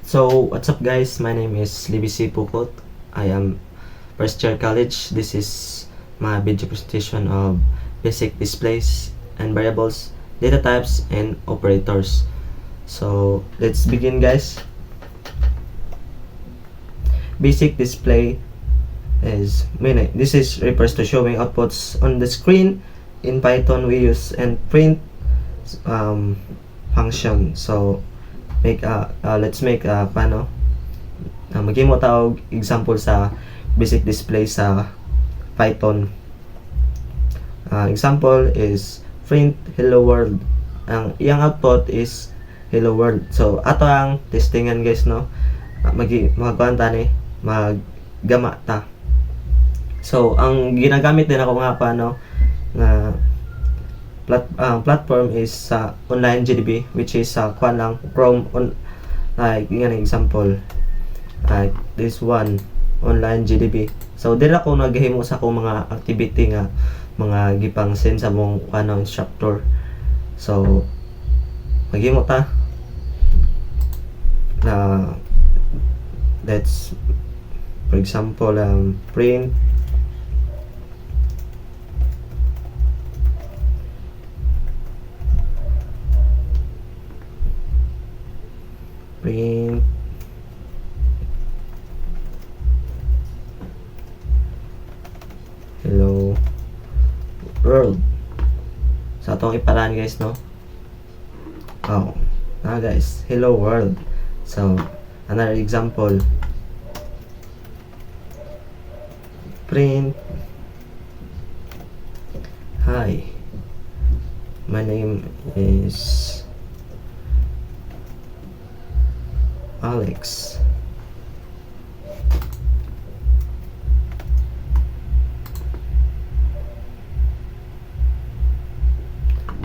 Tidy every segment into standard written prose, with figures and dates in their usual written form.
So, what's up guys? My name is Libby C. Pukot. I am first year college. This is my video presentation of basic displays and variables, data types, and operators. So, let's begin guys. Basic display is this is refers to showing outputs on the screen. In Python, we use and print function. So, let's make maging mo tawag example sa basic display sa Python. Example is print hello world. Ang iyang output is hello world. So ato ang testingan guys, no, magkuan ta ni maggama ta. So ang ginagamit din ako nga nga platform is sa online GDB, which is kuan lang from like yan example, like this one online GDB. So dira ko naghimo sa akong mga activity nga mga gipang send sa mong instructor. So maghimo ta na let's for example print hello world. So atong iparaan guys, no. Guys, hello world. So another example, print hi, my name is Alex.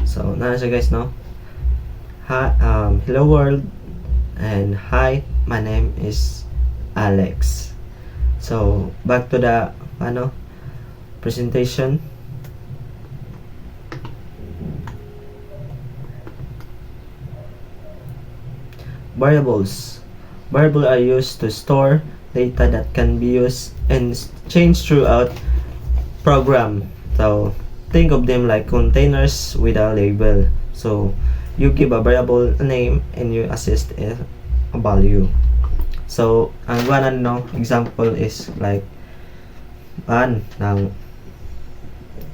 So na siya guys, no. Hi, hello world and hi, my name is Alex. So back to the presentation. Variables are used to store data that can be used and changed throughout program. So think of them like containers with a label. So you give a variable a name and you assist a value. So ang example is like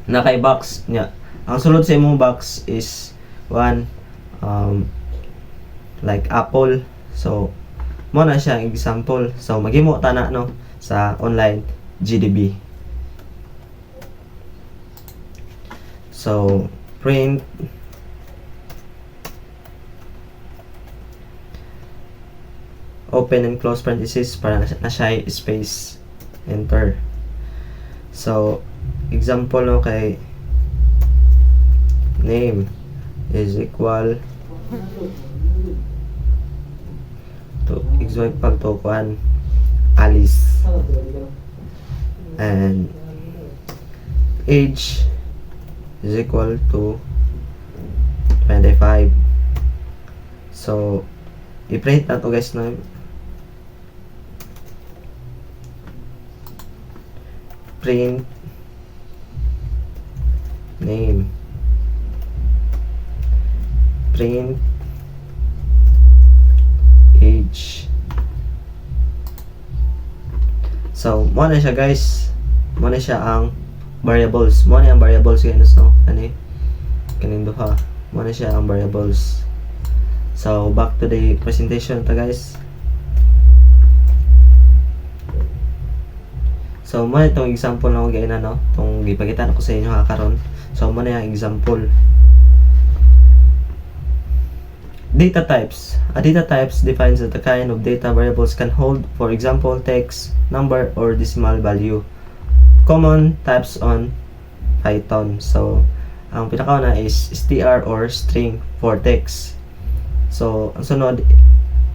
nakay box nya. Ang sulod sa imong box is like apple. So mo na siya example. So maghimo ta na sa online GDB. So print open and close parenthesis para na siya space, enter. So example kay name is equal to Alice, and age is equal to 25. So i-print na to guys, no. Print name, print age. So mo na siya guys, mo na siya ang variables. Mo na ang variables guys, no. Kaning duha mo na siya ang variables. So back to the presentation ta guys. So mo na itong example na ko gaina, no, tong gipakita ko sa inyo karon. So mo na yung example. Data types. A data types defines the kind of data variables can hold, for example, text, number, or decimal value. Common types on Python. So ang pinakauna is str or string for text. So ang sunod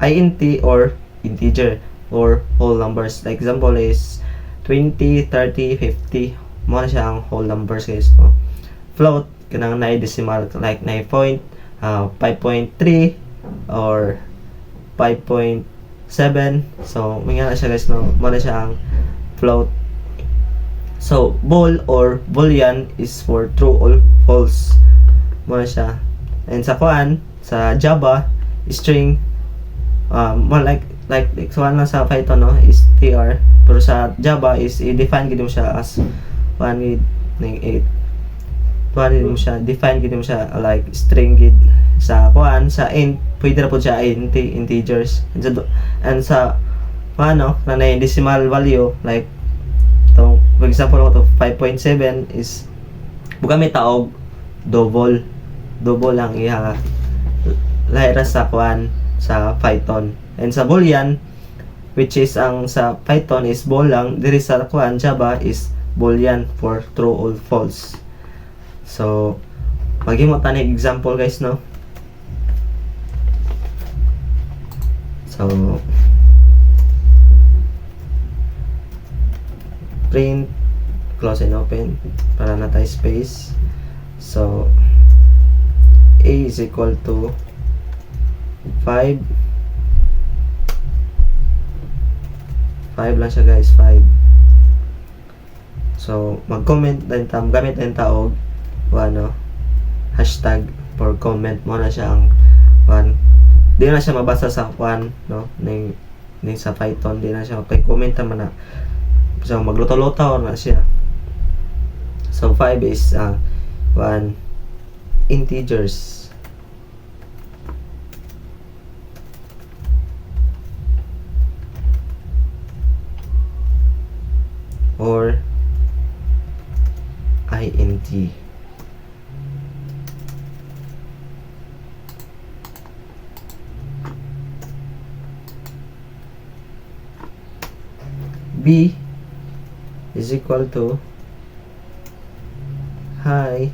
int or integer or whole numbers. Like example is 20, 30, 50. Mo na siya ang whole numbers guys, no. Float kanang na decimal like 9 5.3 or 5.6 7. So may nga na siya guys no, mo na siya ang float. So bool or boolean is for true or false, mo na siya. And sa kuan sa Java, string more like so lang sa Python no is tr, pero sa Java is i-define gid mo siya as 1 with 8. Pwede mo siya define gid mo siya like string gid. Sa kuan sa int pwede ra po siya integers, and sa ano na decimal value like to, for example to 5.7 is buka may taog double lang iya lahira sa kuan sa Python. And sa boolean, which is ang sa Python is bool lang, diri sa kuan Java is boolean for true or false. So maghimo ta ni example guys no. So print, close and open para na tayo space. So a is equal to 5 lang siya guys, 5. So mag-comment din ta, gamit din taog ano hashtag for comment mo na siya ang one. Di na siya mabasa sa one no ning sa Python, di na siya kay comment man na. So magluto-luto na siya. So 5 is 1 integers. Or int. B is equal to hi,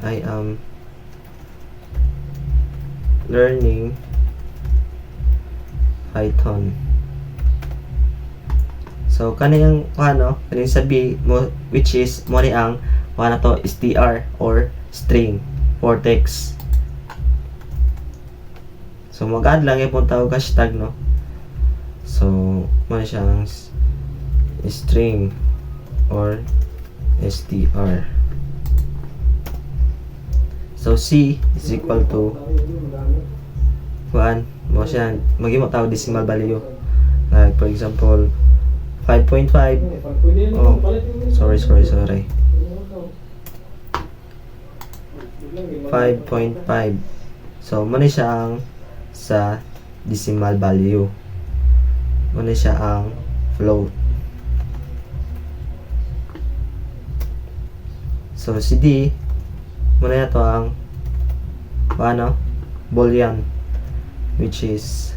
I am learning Python. So kaniyang ano, kaning sabi mo which is mo ni ang na to str or string for text. So mag-add lang yung tawag hashtag no. So mo na siya ang string or str. So C is equal to 1 mo siya magimo tawag decimal value. Like for example 5.5. Oh, sorry. 5.5. So, muna siya ang sa decimal value. Muna siya ang float. So, si D, muna ito ang boolean, which is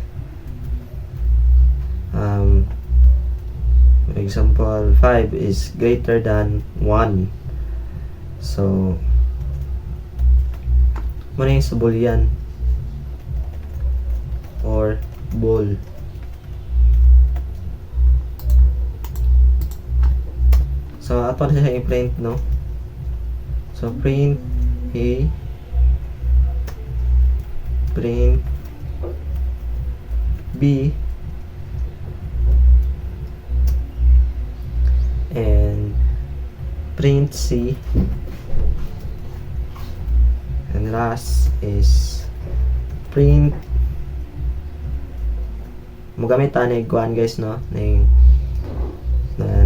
example 5 is greater than 1. So muna yung sa boolean or bool. So ato na siya i-print no. So print A, print B, and print C, and last is print magamit ta ni kuan guys no ning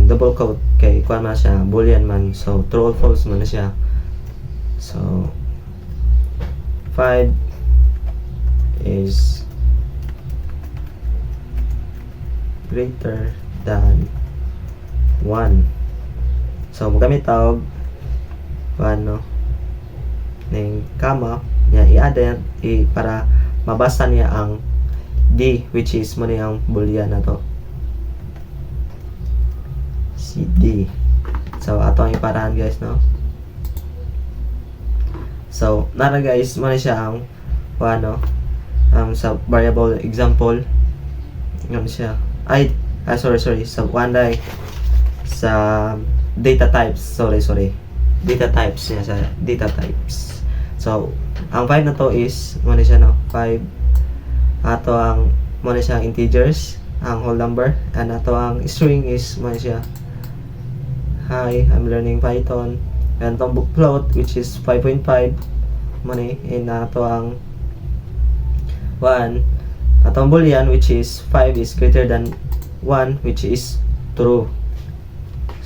double quote kay kuan man siya boolean man, so true or false man na siya. So 5 is greater than 1. So magamit tawag ano ning comma niya i-add para mabasa niya ang D, which is mo ang boolean na to si D. So ato ang iparahan guys no. So nara guys mo siya ang sa variable example yun siya sorry sa sa data types, data types niya sa data types. So ang 5 na to is muna siya no 5 ato ang mo na siyang integers ang whole number, and ato ang string is mo na siya hi, I'm learning Python, and itong float which is 5.5 mo na, and ato ang 1, atong boolean which is 5 is greater than 1 which is true.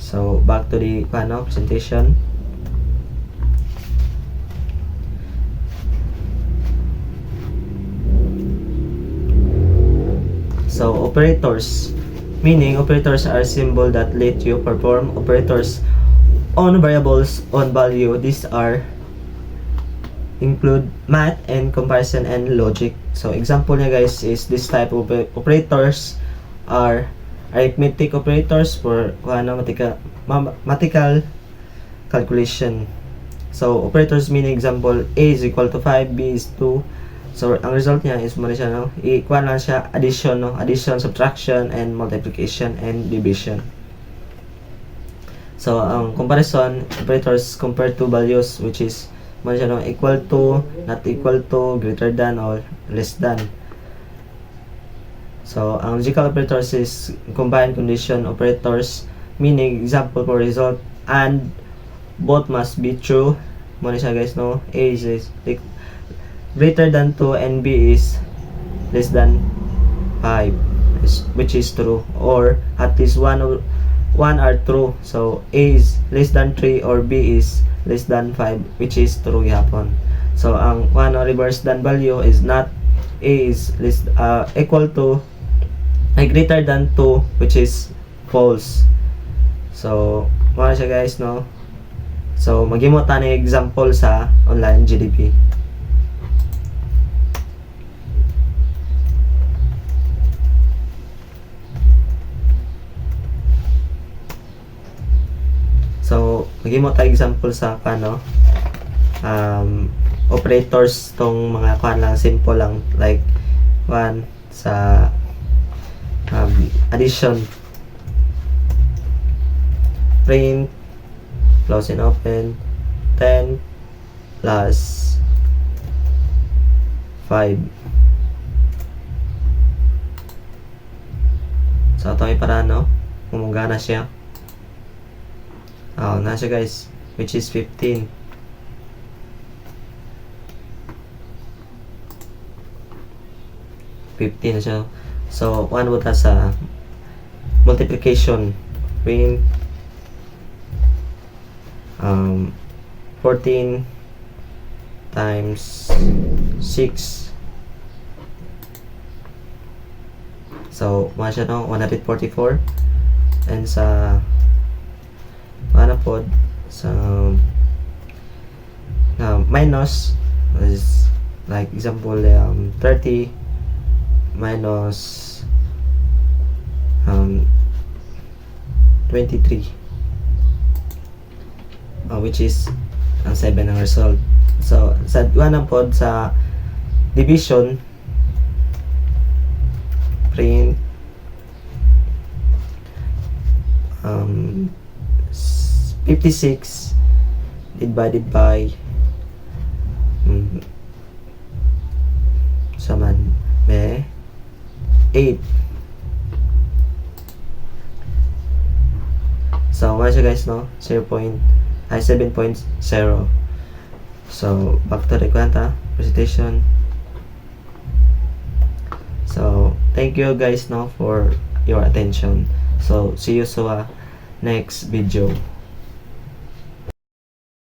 So back to the presentation. So operators, meaning operators are symbol that let you perform operators on variables on value. These are include math and comparison and logic. So example niya guys is this type of operators are arithmetic operators for mathematical calculation. So operators meaning example A is equal to 5, B is 2. So ang result niya is muna siya i-equal lang siya addition, addition, subtraction, and multiplication and division. So ang comparison operators compare two values which is muna siya equal to, not equal to, greater than, or less than. So ang logical operators is combined condition operators, meaning example for result and both must be true. Muna siya guys A is greater than 2 and B is less than 5, which is true, or at least one are true. So A is less than 3 or B is less than 5, which is true yapon. So ang one reverse than value is not A is equal to greater than 2, which is false. So muna siya guys So maghimo ta ng example sa online GDP. So, maghimo tayo example sa operators tong mga lang simple lang like one sa addition, print, close and open, 10 plus 5. So, ito ay para umugana siya. Nasa guys, which is 15. Na siya. So, one would has a multiplication. Print 14 times 6. So, mga siya 144. And sa pod sa minus is like example 30 minus 23, which is ang 7 ang result. So sa pod sa division, print 56 divided by saman may 8. So ano siya guys 7.0. So back to the presentation. So thank you guys for your attention. So see you sa next video.